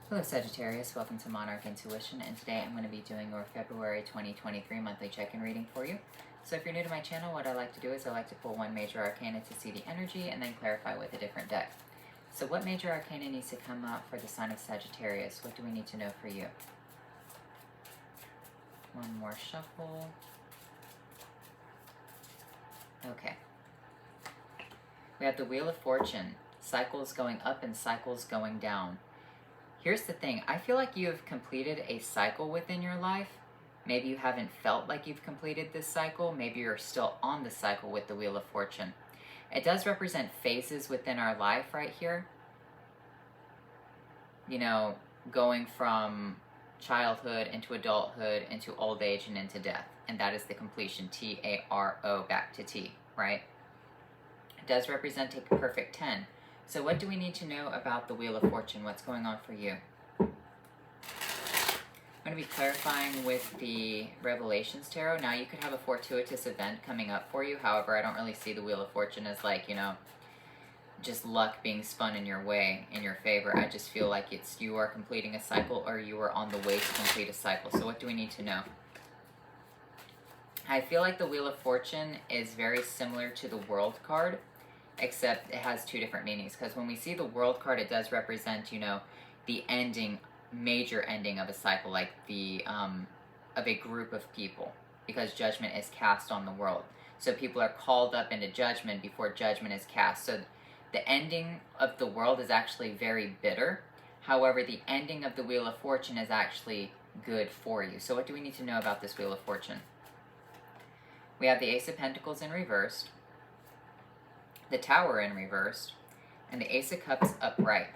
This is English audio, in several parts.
Hello Sagittarius, welcome to Monarch Intuition, and today I'm going to be doing your February 2023 monthly check-in reading for you. So if you're new to my channel, what I like to do is I like to pull one major arcana to see the energy and then clarify with a different deck. So what major arcana needs to come up for the sign of Sagittarius? What do we need to know for you? One more shuffle. Okay. We have the Wheel of Fortune, cycles going up and cycles going down. Here's the thing, I feel like you have completed a cycle within your life. Maybe you haven't felt like you've completed this cycle. Maybe you're still on the cycle with the Wheel of Fortune. It does represent phases within our life right here. You know, going from childhood into adulthood, into old age, and into death. And that is the completion, T-A-R-O, back to T, right? It does represent a perfect 10. So what do we need to know about the Wheel of Fortune? What's going on for you? I'm going to be clarifying with the Revelations Tarot. Now, you could have a fortuitous event coming up for you. However, I don't really see the Wheel of Fortune as like, you know, just luck being spun in your way, in your favor. I just feel like it's you are completing a cycle or you are on the way to complete a cycle. So what do we need to know? I feel like the Wheel of Fortune is very similar to the World card, except it has two different meanings. Because when we see the World card, it does represent, you know, the ending, major ending of a cycle, like the, of a group of people, because judgment is cast on the world. So people are called up into judgment before judgment is cast. So the ending of the world is actually very bitter. However, the ending of the Wheel of Fortune is actually good for you. So what do we need to know about this Wheel of Fortune? We have the Ace of Pentacles in reversed, the Tower in reversed, and the Ace of Cups upright.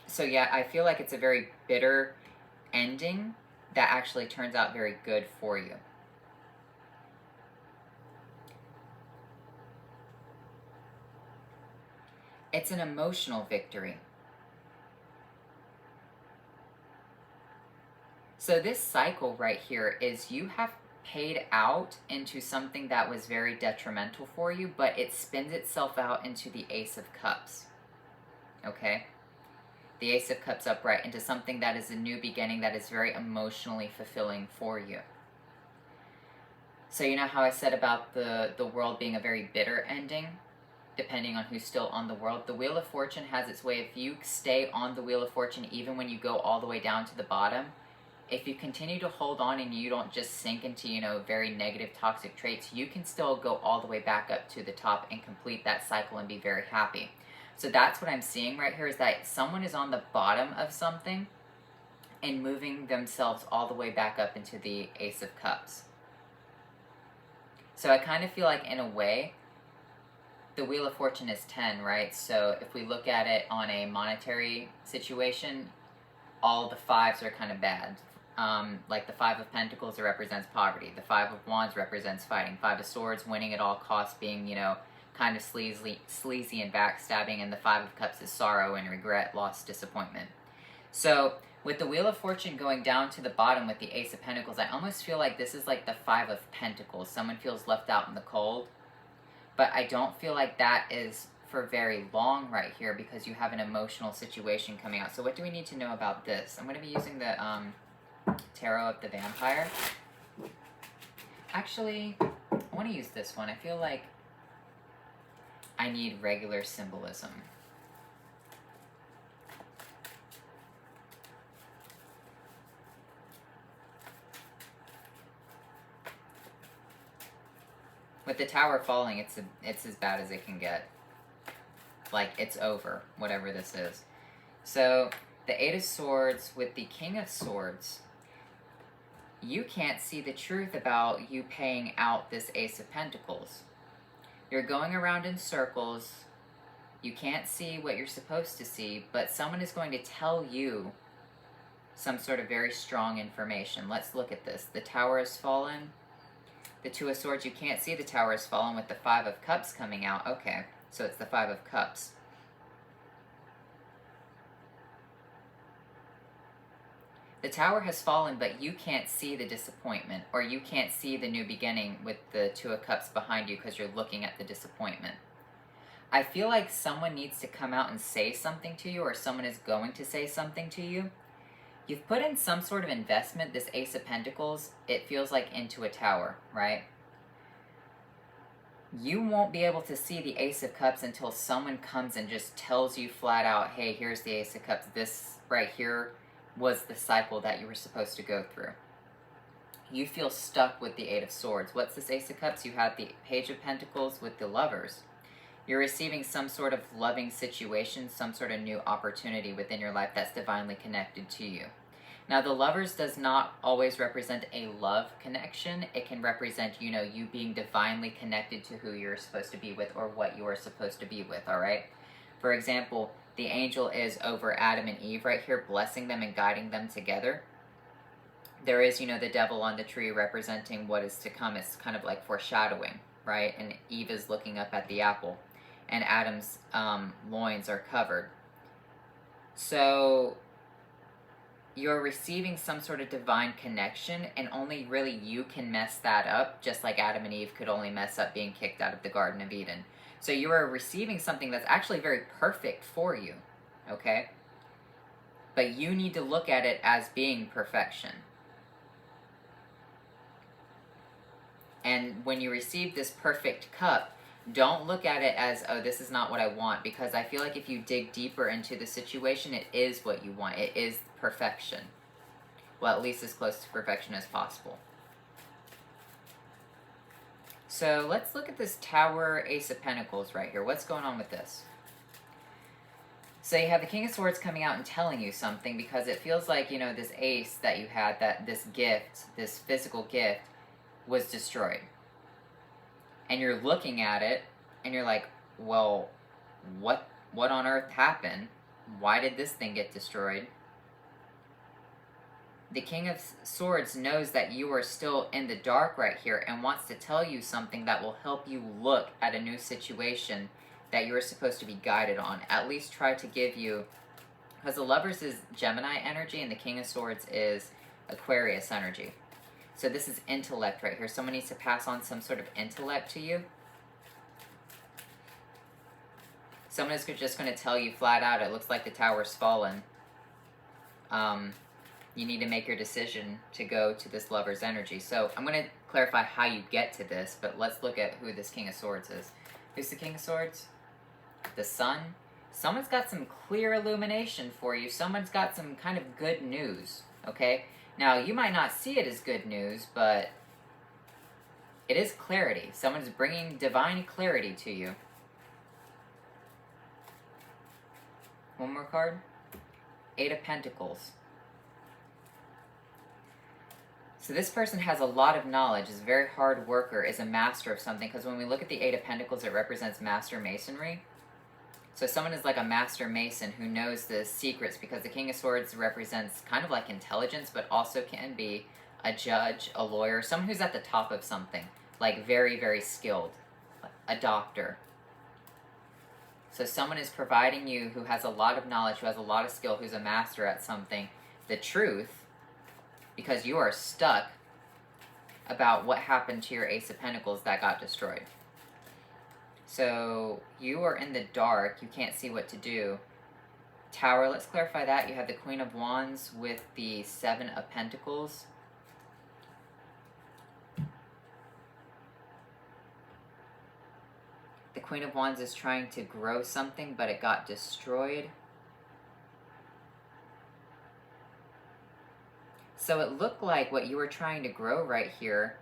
So yeah, I feel like it's a very bitter ending that actually turns out very good for you. It's an emotional victory. So this cycle right here is you have paid out into something that was very detrimental for you, but it spins itself out into the Ace of Cups. Okay? The Ace of Cups upright into something that is a new beginning that is very emotionally fulfilling for you. So you know how I said about the world being a very bitter ending, depending on who's still on the world? The Wheel of Fortune has its way. If you stay on the Wheel of Fortune, even when you go all the way down to the bottom, if you continue to hold on and you don't just sink into, you know, very negative toxic traits, you can still go all the way back up to the top and complete that cycle and be very happy. So that's what I'm seeing right here, is that someone is on the bottom of something and moving themselves all the way back up into the Ace of Cups. So I kind of feel like, in a way, the Wheel of Fortune is 10, right? So if we look at it on a monetary situation, all the fives are kind of bad. Like the Five of Pentacles, it represents poverty. The Five of Wands represents fighting. Five of Swords, winning at all costs, being, you know, kind of sleazy and backstabbing. And the Five of Cups is sorrow and regret, loss, disappointment. So with the Wheel of Fortune going down to the bottom with the Ace of Pentacles, I almost feel like this is like the Five of Pentacles. Someone feels left out in the cold. But I don't feel like that is for very long right here, because you have an emotional situation coming out. So what do we need to know about this? I'm going to be using the Tarot of the Vampire. Actually, I want to use this one. I feel like I need regular symbolism. With the Tower falling, it's as bad as it can get. Like, it's over, whatever this is. So, the Eight of Swords with the King of Swords, you can't see the truth about you paying out this Ace of Pentacles. You're going around in circles. You can't see what you're supposed to see, but someone is going to tell you some sort of very strong information. Let's look at this. The Tower has fallen. The Two of Swords, you can't see the Tower has fallen with the Five of Cups coming out. Okay, so it's the Five of Cups. The Tower has fallen, but you can't see the disappointment, or you can't see the new beginning with the Two of Cups behind you because you're looking at the disappointment. I feel like someone needs to come out and say something to you, or someone is going to say something to you. You've put in some sort of investment, this Ace of Pentacles, it feels like into a tower, right? You won't be able to see the Ace of Cups until someone comes and just tells you flat out, hey, here's the Ace of Cups. This right here was the cycle that you were supposed to go through. You feel stuck with the Eight of Swords. What's this Ace of Cups? You have the Page of Pentacles with the Lovers. You're receiving some sort of loving situation, some sort of new opportunity within your life that's divinely connected to you. Now, the Lovers does not always represent a love connection. It can represent, you know, you being divinely connected to who you're supposed to be with or what you are supposed to be with, all right? For example, the angel is over Adam and Eve right here, blessing them and guiding them together. There is, you know, the devil on the tree representing what is to come. It's kind of like foreshadowing, right? And Eve is looking up at the apple, and Adam's loins are covered. So you're receiving some sort of divine connection, and only really you can mess that up, just like Adam and Eve could only mess up being kicked out of the Garden of Eden. So you are receiving something that's actually very perfect for you, okay? But you need to look at it as being perfection. And when you receive this perfect cup, don't look at it as, oh, this is not what I want, because I feel like if you dig deeper into the situation, it is what you want. It is perfection. Well, at least as close to perfection as possible. So let's look at this Tower Ace of Pentacles right here. What's going on with this? So you have the King of Swords coming out and telling you something, because it feels like, you know, this ace that you had, that this gift, this physical gift, was destroyed. And you're looking at it, and you're like, well, what on earth happened? Why did this thing get destroyed? The King of Swords knows that you are still in the dark right here and wants to tell you something that will help you look at a new situation that you're supposed to be guided on. At least try to give you, because the Lovers is Gemini energy and the King of Swords is Aquarius energy. So this is intellect right here. Someone needs to pass on some sort of intellect to you. Someone is just going to tell you flat out, it looks like the tower's fallen. You need to make your decision to go to this Lover's energy. So I'm going to clarify how you get to this, but let's look at who this King of Swords is. Who's the King of Swords? The Sun. Someone's got some clear illumination for you. Someone's got some kind of good news, okay? Now, you might not see it as good news, but it is clarity. Someone's bringing divine clarity to you. One more card. Eight of Pentacles. So this person has a lot of knowledge, is a very hard worker, is a master of something, because when we look at the Eight of Pentacles, it represents master masonry. So someone is like a master mason who knows the secrets, because the King of Swords represents kind of like intelligence, but also can be a judge, a lawyer, someone who's at the top of something, like very, very skilled, a doctor. So someone is providing you who has a lot of knowledge, who has a lot of skill, who's a master at something, the truth, because you are stuck about what happened to your Ace of Pentacles that got destroyed. So you are in the dark, you can't see what to do. Tower, let's clarify that. You have the Queen of Wands with the Seven of Pentacles. The Queen of Wands is trying to grow something, but it got destroyed. So it looked like what you were trying to grow right here,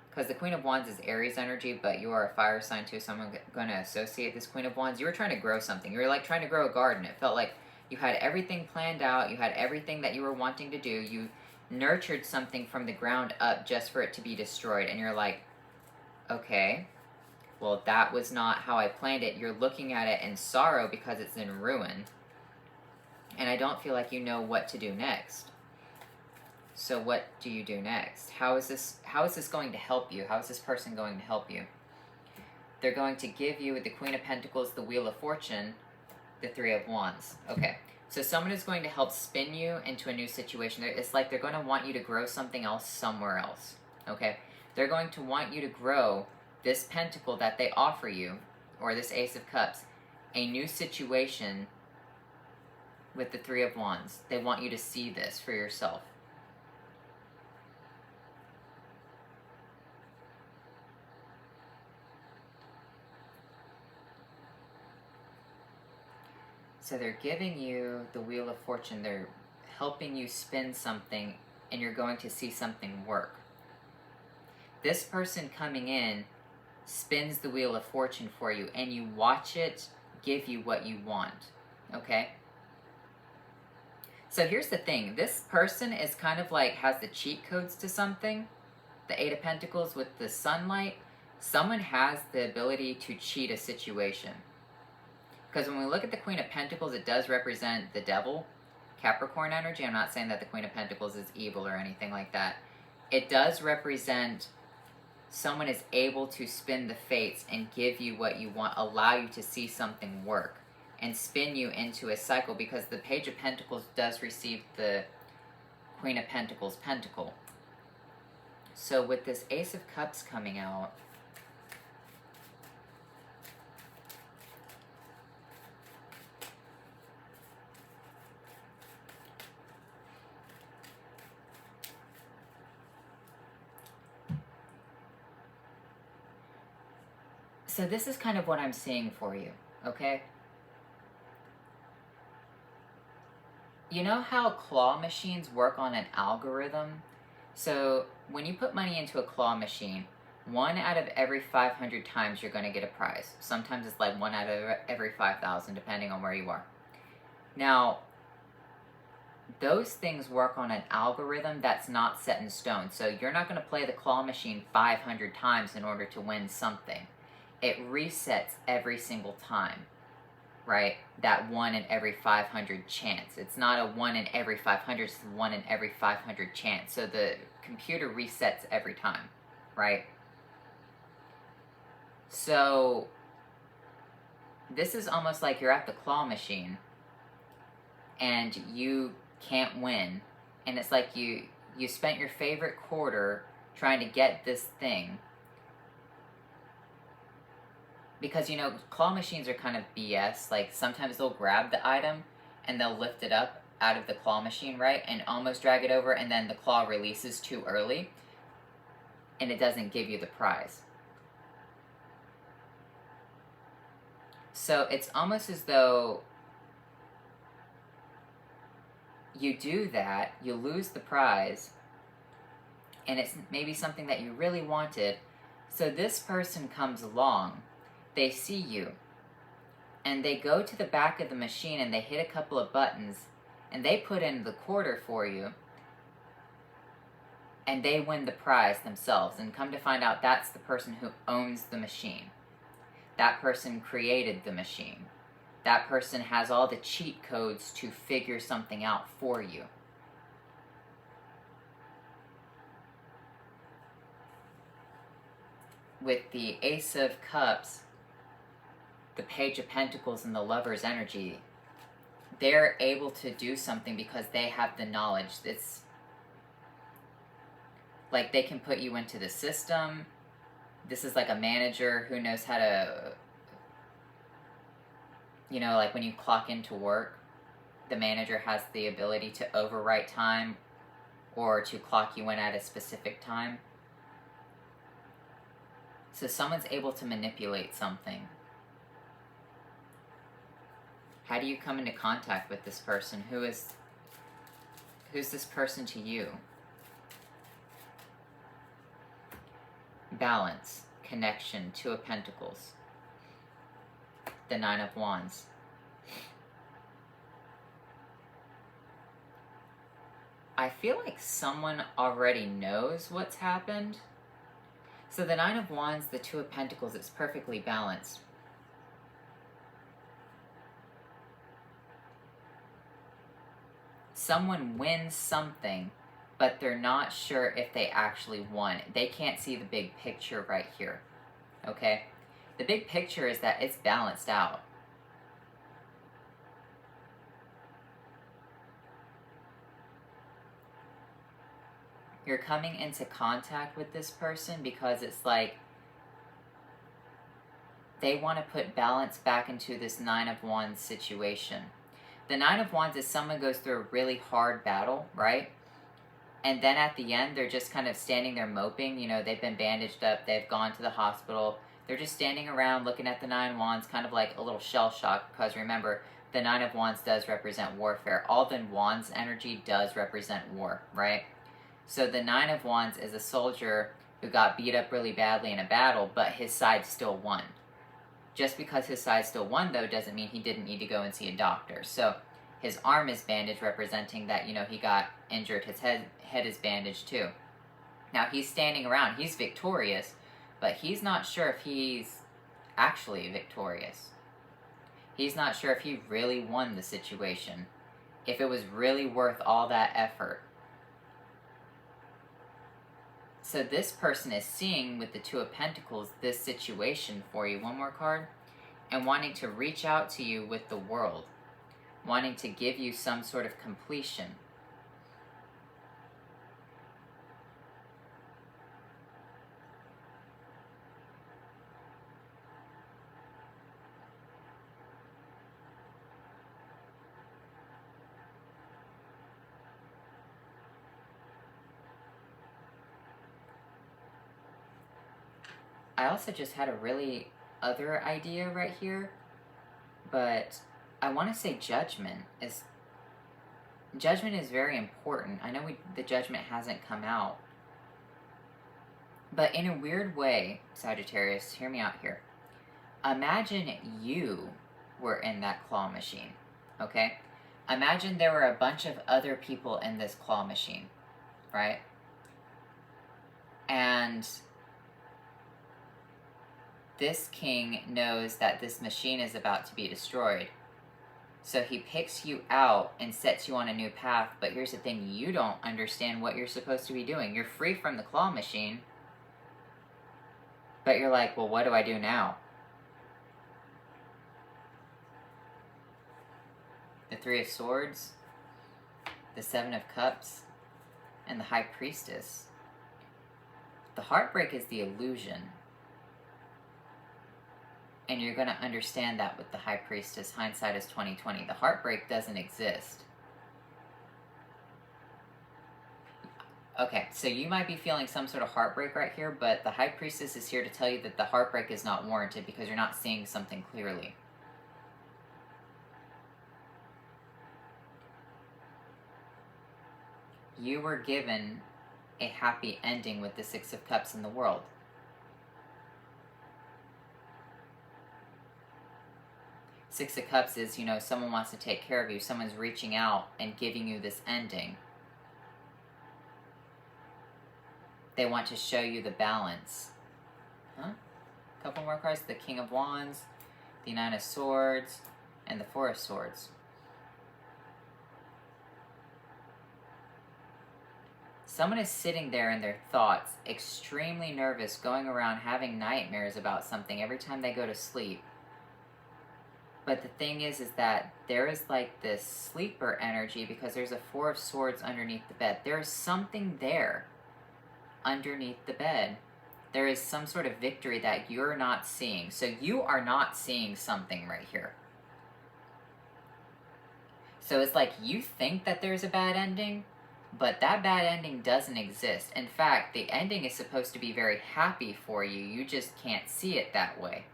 because the Queen of Wands is Aries energy, but you are a fire sign too, so I'm going to associate this Queen of Wands. You were trying to grow something. You were like trying to grow a garden. It felt like you had everything planned out. You had everything that you were wanting to do. You nurtured something from the ground up just for it to be destroyed. And you're like, okay, well, that was not how I planned it. You're looking at it in sorrow because it's in ruin. And I don't feel like you know what to do next. So what do you do next? How is this going to help you? How is this person going to help you? They're going to give you the Queen of Pentacles, the Wheel of Fortune, the Three of Wands. Okay, so someone is going to help spin you into a new situation. It's like they're going to want you to grow something else somewhere else. Okay, they're going to want you to grow this pentacle that they offer you, or this Ace of Cups, a new situation with the Three of Wands. They want you to see this for yourself. So they're giving you the Wheel of Fortune. They're helping you spin something, and you're going to see something work. This person coming in spins the Wheel of Fortune for you, and you watch it give you what you want, okay? So here's the thing. This person is kind of like, has the cheat codes to something. The Eight of Pentacles with the sunlight. Someone has the ability to cheat a situation. Because when we look at the Queen of Pentacles, it does represent the devil, Capricorn energy. I'm not saying that the Queen of Pentacles is evil or anything like that. It does represent someone is able to spin the fates and give you what you want, allow you to see something work, and spin you into a cycle, because the Page of Pentacles does receive the Queen of Pentacles pentacle. So with this Ace of Cups coming out, so this is kind of what I'm seeing for you, okay? You know how claw machines work on an algorithm? So when you put money into a claw machine, 1 out of every 500 times you're going to get a prize. Sometimes it's like 1 out of every 5,000, depending on where you are. Now, those things work on an algorithm that's not set in stone. So you're not going to play the claw machine 500 times in order to win something. It resets every single time, right? That 1 in every 500 chance. It's not a 1 in every 500, it's 1 in every 500 chance. So the computer resets every time, right? So this is almost like you're at the claw machine and you can't win. And it's like you spent your favorite quarter trying to get this thing. Because, you know, claw machines are kind of BS. Like, sometimes they'll grab the item and they'll lift it up out of the claw machine, right? And almost drag it over, and then the claw releases too early. And it doesn't give you the prize. So it's almost as though you do that, you lose the prize, and it's maybe something that you really wanted. So this person comes along. They see you, and they go to the back of the machine and they hit a couple of buttons, and they put in the quarter for you, and they win the prize themselves. And come to find out, that's the person who owns the machine. That person created the machine. That person has all the cheat codes to figure something out for you. With the Ace of Cups, the Page of Pentacles, and the Lover's energy, they're able to do something because they have the knowledge. It's like they can put you into the system. This is like a manager who knows how to, you know, like when you clock into work, the manager has the ability to overwrite time or to clock you in at a specific time. So someone's able to manipulate something. How do you come into contact with this person? Who's this person to you? Balance, connection, Two of Pentacles, the Nine of Wands. I feel like someone already knows what's happened. So the Nine of Wands, the Two of Pentacles, it's perfectly balanced. Someone wins something, but they're not sure if they actually won. They can't see the big picture right here, okay? The big picture is that it's balanced out. You're coming into contact with this person because it's like they want to put balance back into this Nine of Wands situation. The Nine of Wands is someone goes through a really hard battle, right? And then at the end, they're just kind of standing there moping. You know, they've been bandaged up, they've gone to the hospital. They're just standing around looking at the Nine of Wands, kind of like a little shell shock, because remember, the Nine of Wands does represent warfare. All the Wands energy does represent war, right? So the Nine of Wands is a soldier who got beat up really badly in a battle, but his side still won. Just because his side still won, though, doesn't mean he didn't need to go and see a doctor. So his arm is bandaged, representing that, you know, he got injured. His head is bandaged, too. Now, he's standing around. He's victorious, but he's not sure if he's actually victorious. He's not sure if he really won the situation, if it was really worth all that effort. So this person is seeing with the Two of Pentacles this situation for you, one more card, and wanting to reach out to you with the World, wanting to give you some sort of completion. I also just had a really other idea right here, but I want to say judgment is very important. I know the judgment hasn't come out, but in a weird way, Sagittarius, hear me out here. Imagine you were in that claw machine, okay? Imagine there were a bunch of other people in this claw machine, right? And this king knows that this machine is about to be destroyed. So he picks you out and sets you on a new path. But here's the thing, you don't understand what you're supposed to be doing. You're free from the claw machine. But you're like, well, what do I do now? The Three of Swords, the Seven of Cups, and the High Priestess. The heartbreak is the illusion. And you're going to understand that with the High Priestess. Hindsight is 20/20. The heartbreak doesn't exist. Okay, so you might be feeling some sort of heartbreak right here, but the High Priestess is here to tell you that the heartbreak is not warranted because you're not seeing something clearly. You were given a happy ending with the Six of Cups in the World. Six of Cups is, you know, someone wants to take care of you. Someone's reaching out and giving you this ending. They want to show you the balance. Huh? A couple more cards. The King of Wands, the Nine of Swords, and the Four of Swords. Someone is sitting there in their thoughts, extremely nervous, going around having nightmares about something every time they go to sleep. But the thing is that there is like this sleeper energy because there's a Four of Swords underneath the bed. There is something there underneath the bed. There is some sort of victory that you're not seeing. So you are not seeing something right here. So it's like you think that there's a bad ending, but that bad ending doesn't exist. In fact, the ending is supposed to be very happy for you. You just can't see it that way.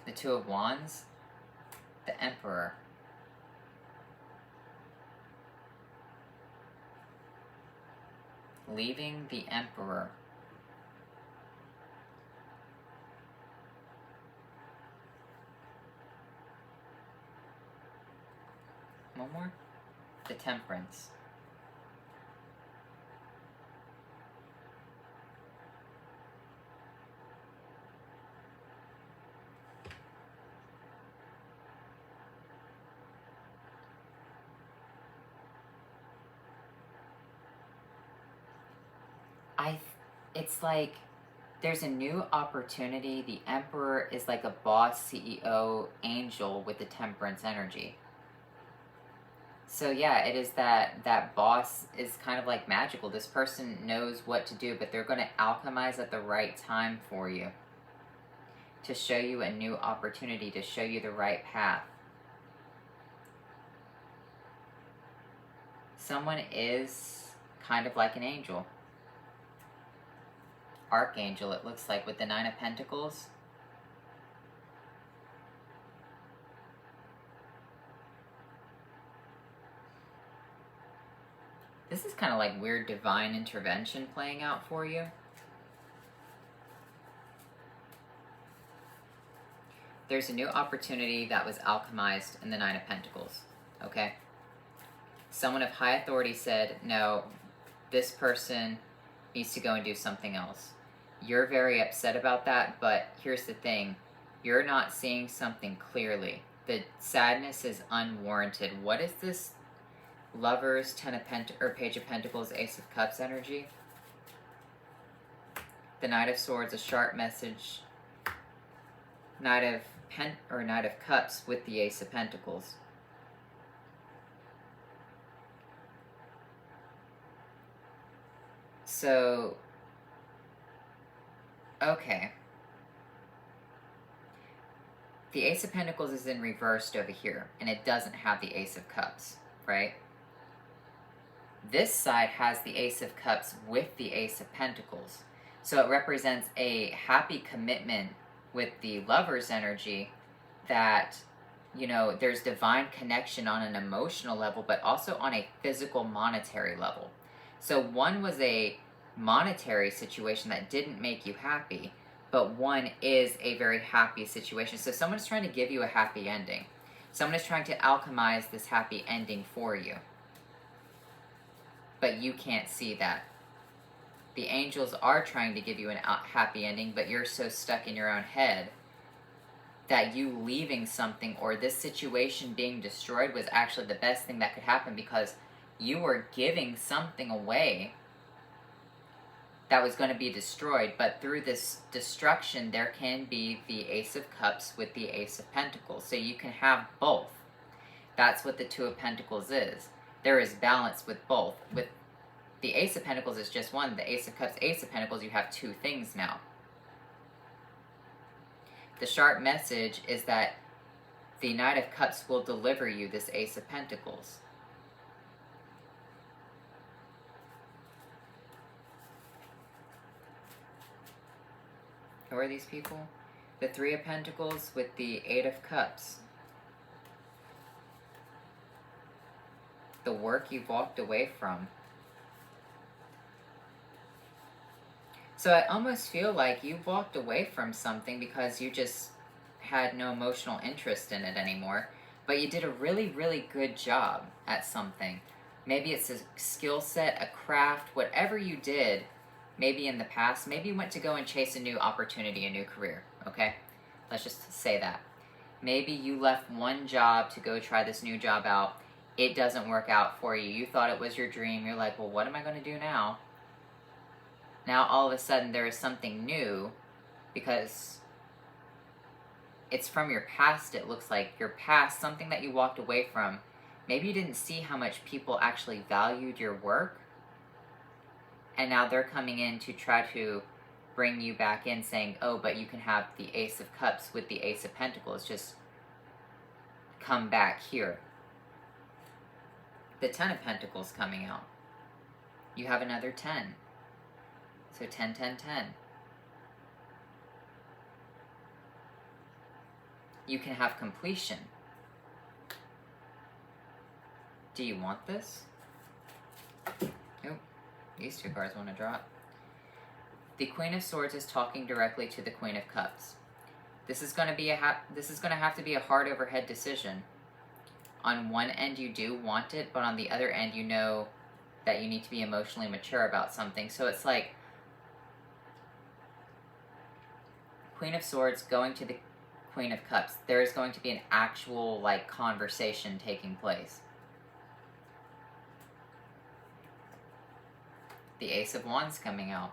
The Two of Wands, the Emperor. Leaving the Emperor. One more. The Temperance. It's like there's a new opportunity. The Emperor is like a boss, CEO, angel with the Temperance energy. So yeah, it is that boss is kind of like magical. This person knows what to do, but they're going to alchemize at the right time for you to show you a new opportunity, to show you the right path. Someone is kind of like an angel. Archangel, it looks like, with the Nine of Pentacles. This is kind of like weird divine intervention playing out for you. There's a new opportunity that was alchemized in the Nine of Pentacles, okay? Someone of high authority said, no, this person needs to go and do something else. You're very upset about that, but here's the thing. You're not seeing something clearly. The sadness is unwarranted. What is this Lovers, Page of Pentacles, Ace of Cups energy? The Knight of Swords, a sharp message. Knight of Cups with the Ace of Pentacles. So, okay. The Ace of Pentacles is in reversed over here, and it doesn't have the Ace of Cups, right? This side has the Ace of Cups with the Ace of Pentacles. So it represents a happy commitment with the Lover's energy that, you know, there's divine connection on an emotional level, but also on a physical, monetary level. So one was a monetary situation that didn't make you happy, but one is a very happy situation. So someone's trying to give you a happy ending. Someone is trying to alchemize this happy ending for you. But you can't see that. The angels are trying to give you a happy ending, but you're so stuck in your own head that you leaving something or this situation being destroyed was actually the best thing that could happen, because you were giving something away that was going to be destroyed. But through this destruction, there can be the Ace of Cups with the Ace of Pentacles. So you can have both. That's what the Two of Pentacles is. There is balance with both. With the Ace of Pentacles is just one. The Ace of Cups, Ace of Pentacles, you have two things now. The sharp message is that the Knight of Cups will deliver you this Ace of Pentacles. Who are these people? The Three of Pentacles with the Eight of Cups. The work you've walked away from. So I almost feel like you walked away from something because you just had no emotional interest in it anymore. But you did a really, really good job at something. Maybe it's a skill set, a craft, whatever you did, maybe in the past. Maybe you went to go and chase a new opportunity, a new career, okay? Let's just say that. Maybe you left one job to go try this new job out. It doesn't work out for you. You thought it was your dream. You're like, well, what am I going to do now? Now all of a sudden there is something new because it's from your past. It looks like your past, something that you walked away from. Maybe you didn't see how much people actually valued your work. And now they're coming in to try to bring you back in saying, oh, but you can have the Ace of Cups with the Ace of Pentacles. Just come back here. The Ten of Pentacles coming out. You have another 10. So 10, 10, 10. You can have completion. Do you want this? Nope. These two cards want to drop. The Queen of Swords is talking directly to the Queen of Cups. This is going to be have to be a heart over head decision. On one end you do want it, but on the other end you know that you need to be emotionally mature about something. So it's like Queen of Swords going to the Queen of Cups. There is going to be an actual like conversation taking place. The Ace of Wands coming out.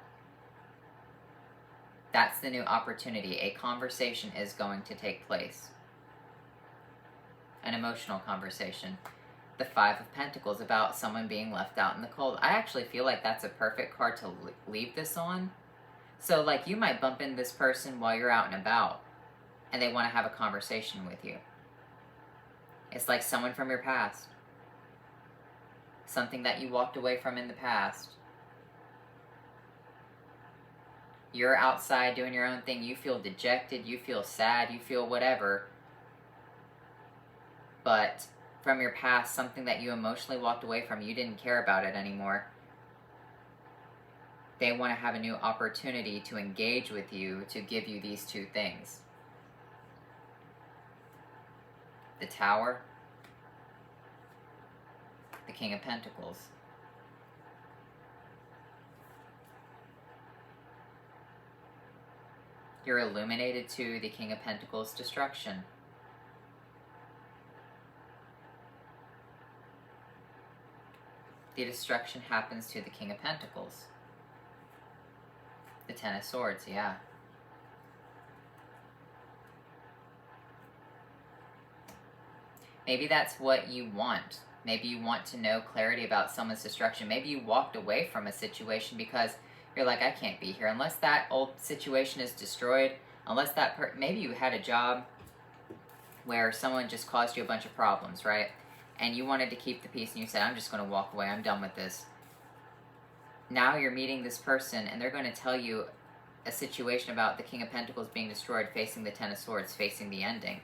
That's the new opportunity. A conversation is going to take place. An emotional conversation. the Five of Pentacles, about someone being left out in the cold. I actually feel like that's a perfect card to leave this on. So, like, you might bump into this person while you're out and about, and they want to have a conversation with you. It's like someone from your past. Something that you walked away from in the past. You're outside doing your own thing. You feel dejected. You feel sad. You feel whatever. But from your past, something that you emotionally walked away from, you didn't care about it anymore. They want to have a new opportunity to engage with you, to give you these two things. The Tower, the King of Pentacles. You're illuminated to the King of Pentacles' destruction. The destruction happens to the King of Pentacles. The Ten of Swords, yeah. Maybe that's what you want. Maybe you want to know clarity about someone's destruction. Maybe you walked away from a situation because you're like, I can't be here. Unless that old situation is destroyed, unless that maybe you had a job where someone just caused you a bunch of problems, right? And you wanted to keep the peace and you said, I'm just going to walk away. I'm done with this. Now you're meeting this person and they're going to tell you a situation about the King of Pentacles being destroyed, facing the Ten of Swords, facing the ending.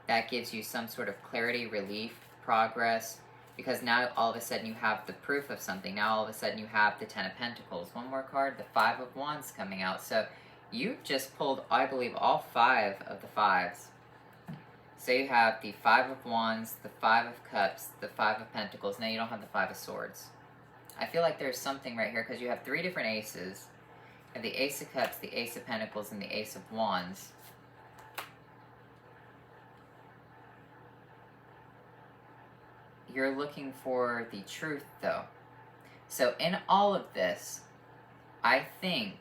That gives you some sort of clarity, relief, progress, because now all of a sudden you have the proof of something. Now all of a sudden you have the Ten of Pentacles. One more card, the Five of Wands coming out. So you've just pulled, I believe, all five of the fives. So you have the Five of Wands, the Five of Cups, the Five of Pentacles. Now you don't have the Five of Swords. I feel like there's something right here because you have three different aces. You have the Ace of Cups, the Ace of Pentacles, and the Ace of Wands. You're looking for the truth, though. So in all of this, I think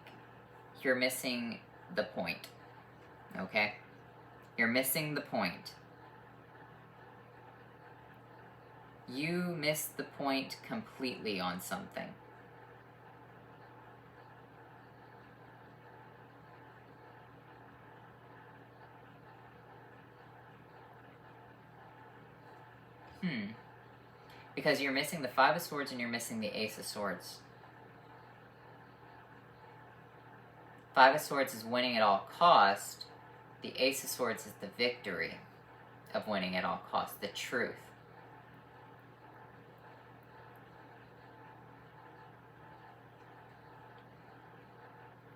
you're missing the point. Okay? You're missing the point. You missed the point completely on something. Because you're missing the Five of Swords and you're missing the Ace of Swords. Five of Swords is winning at all cost. The Ace of Swords is the victory of winning at all costs, the truth.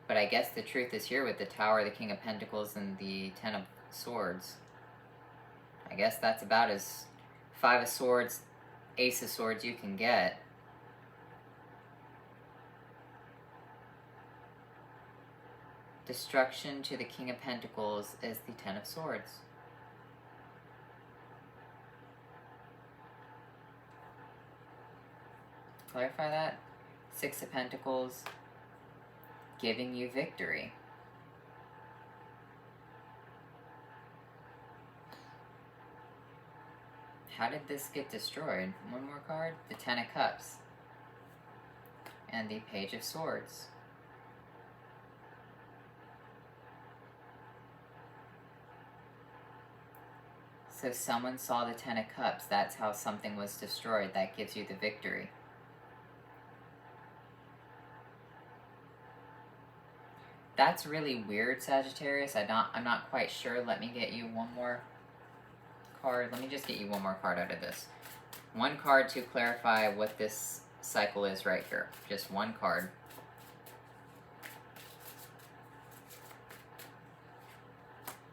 But I guess the truth is here with the Tower, the King of Pentacles, and the Ten of Swords. I guess that's about as Five of Swords, Ace of Swords you can get. Destruction to the King of Pentacles is the Ten of Swords. Clarify that. Six of Pentacles, giving you victory. How did this get destroyed? One more card. The Ten of Cups. And the Page of Swords. So someone saw the Ten of Cups. That's how something was destroyed. That gives you the victory. That's really weird, Sagittarius. I'm not quite sure. Let me get you one more card. Let me just get you one more card out of this. One card to clarify what this cycle is right here. Just one card.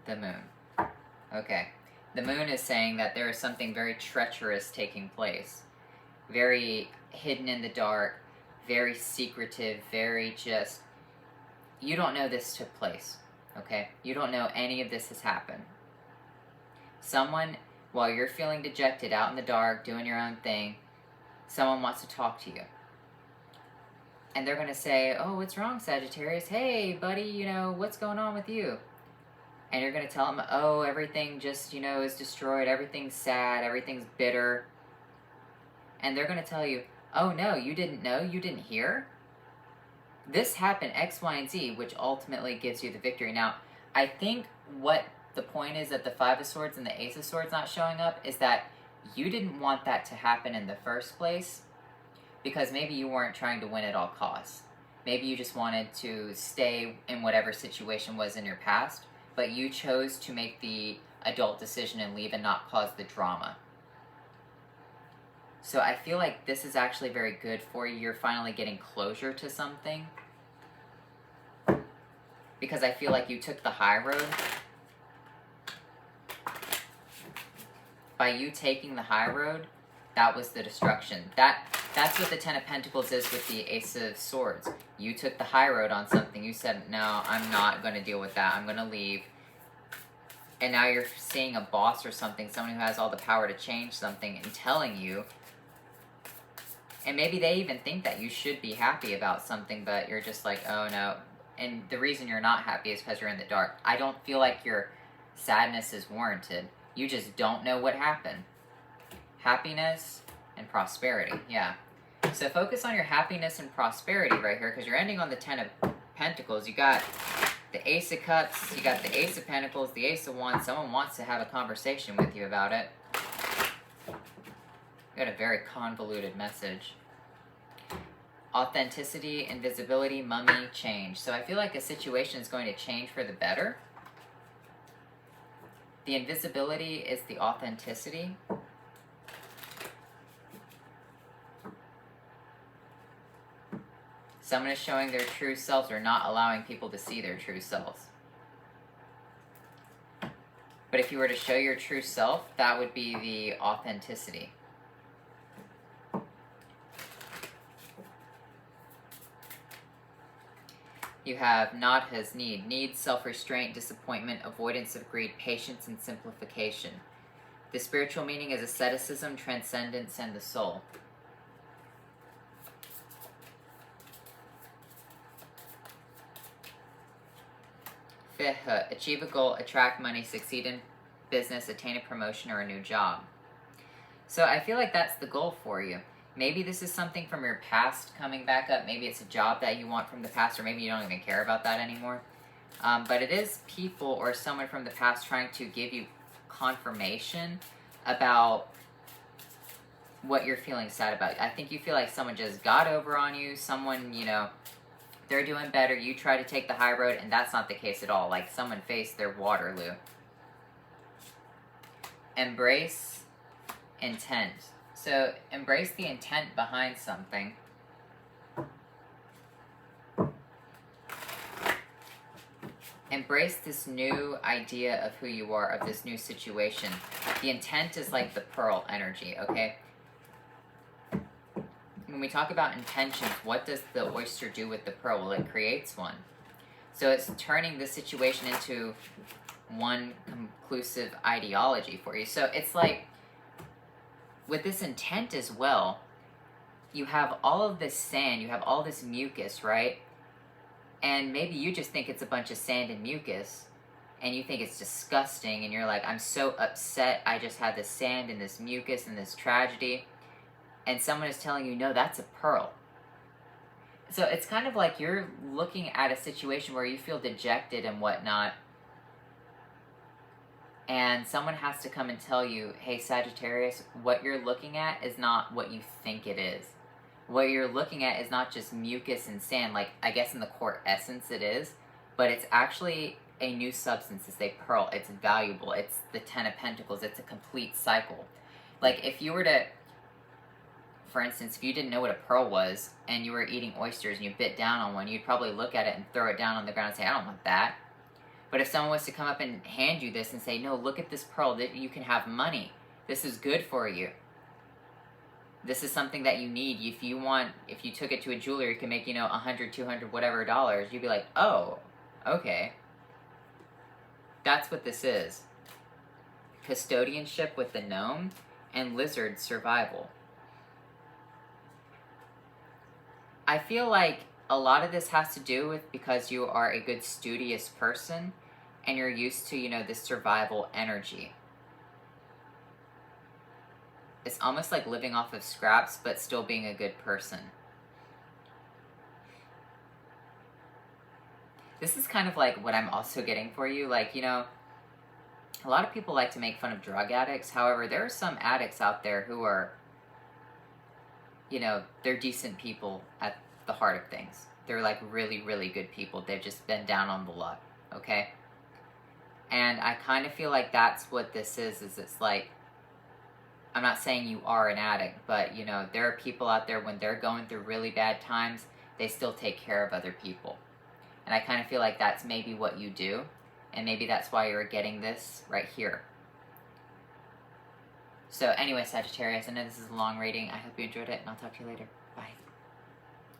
The Moon. Okay. The Moon is saying that there is something very treacherous taking place. Very hidden in the dark. Very secretive. Very just... You don't know this took place. Okay? You don't know any of this has happened. Someone, while you're feeling dejected, out in the dark, doing your own thing, someone wants to talk to you. And they're going to say, oh, what's wrong, Sagittarius? Hey, buddy, you know, what's going on with you? And you're going to tell them, oh, everything just, is destroyed. Everything's sad. Everything's bitter. And they're going to tell you, oh, no, you didn't know. You didn't hear. This happened X, Y, and Z, which ultimately gives you the victory. Now, I think what the point is that the Five of Swords and the Ace of Swords not showing up is that you didn't want that to happen in the first place because maybe you weren't trying to win at all costs. Maybe you just wanted to stay in whatever situation was in your past, but you chose to make the adult decision and leave and not cause the drama. So I feel like this is actually very good for you. You're finally getting closure to something. Because I feel like you took the high road. By you taking the high road, that was the destruction. That's what the Ten of Pentacles is with the Ace of Swords. You took the high road on something. You said, no, I'm not going to deal with that. I'm going to leave. And now you're seeing a boss or something, someone who has all the power to change something and telling you. And maybe they even think that you should be happy about something, but you're just like, oh no. And the reason you're not happy is because you're in the dark. I don't feel like your sadness is warranted. You just don't know what happened. Happiness and prosperity, yeah. So focus on your happiness and prosperity right here, because you're ending on the Ten of Pentacles. You got the Ace of Cups, you got the Ace of Pentacles, the Ace of Wands. Someone wants to have a conversation with you about it. Got a very convoluted message. Authenticity, invisibility, mummy, change. So I feel like a situation is going to change for the better. The invisibility is the authenticity. Someone is showing their true selves or not allowing people to see their true selves. But if you were to show your true self, that would be the authenticity. You have not has need. Need, self-restraint, disappointment, avoidance of greed, patience, and simplification. The spiritual meaning is asceticism, transcendence, and the soul. Fifth, achieve a goal, attract money, succeed in business, attain a promotion, or a new job. So I feel like that's the goal for you. Maybe this is something from your past coming back up. Maybe it's a job that you want from the past, or maybe you don't even care about that anymore. But it is people or someone from the past trying to give you confirmation about what you're feeling sad about. I think you feel like someone just got over on you. Someone, they're doing better. You try to take the high road, and that's not the case at all. Like someone faced their Waterloo. Embrace intent. So, embrace the intent behind something. Embrace this new idea of who you are, of this new situation. The intent is like the pearl energy, okay? When we talk about intentions, what does the oyster do with the pearl? Well, it creates one. So it's turning the situation into one conclusive ideology for you. So it's like, with this intent as well, you have all of this sand, you have all this mucus, right? And maybe you just think it's a bunch of sand and mucus, and you think it's disgusting, and you're like, I'm so upset, I just had this sand and this mucus and this tragedy. And someone is telling you, no, that's a pearl. So it's kind of like you're looking at a situation where you feel dejected and whatnot, and someone has to come and tell you, hey, Sagittarius, what you're looking at is not what you think it is. What you're looking at is not just mucus and sand, like I guess in the core essence it is, but it's actually a new substance. It's a pearl. It's valuable. It's the Ten of Pentacles. It's a complete cycle. Like if you were to, for instance, if you didn't know what a pearl was and you were eating oysters and you bit down on one, you'd probably look at it and throw it down on the ground and say, I don't want that. But if someone was to come up and hand you this and say, no, look at this pearl, that you can have money. This is good for you. This is something that you need. If you took it to a jeweler, it can make, $100, $200, whatever dollars. You'd be like, oh, okay. That's what this is. Custodianship with the gnome and lizard survival. I feel like a lot of this has to do with because you are a good studious person and you're used to, you know, this survival energy. It's almost like living off of scraps, but still being a good person. This is kind of like what I'm also getting for you. Like, you know, a lot of people like to make fun of drug addicts. However, there are some addicts out there who are, you know, they're decent people at the heart of things. They're like really, really good people. They've just been down on the luck, okay? And I kind of feel like that's what this is it's like, I'm not saying you are an addict, but, you know, there are people out there when they're going through really bad times, they still take care of other people. And I kind of feel like that's maybe what you do, and maybe that's why you're getting this right here. So anyway, Sagittarius, I know this is a long reading. I hope you enjoyed it, and I'll talk to you later.